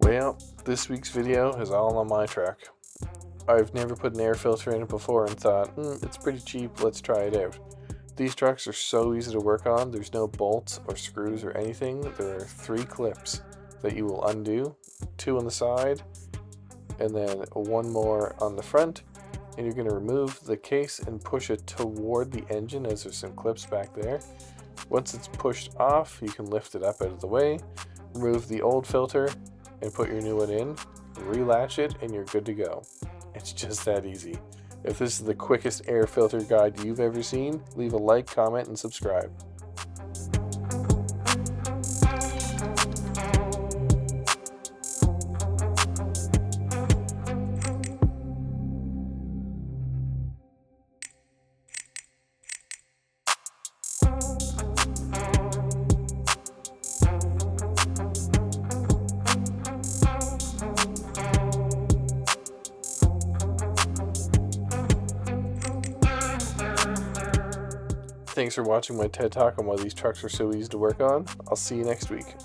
Well, this week's video is all on my truck. I've never put an air filter in it before and thought, it's pretty cheap, let's try it out. These trucks are so easy to work on. There's no bolts or screws or anything. There are 3 clips that you will undo, 2 on the side, and then 1 more on the front. And you're going to remove the case and push it toward the engine, as there's some clips back there. Once it's pushed off, you can lift it up out of the way, remove the old filter, and put your new one in, relatch it, and you're good to go. It's just that easy. If this is the quickest air filter guide you've ever seen, leave a like, comment, and subscribe. Thanks for watching my TED Talk on why these trucks are so easy to work on. I'll see you next week.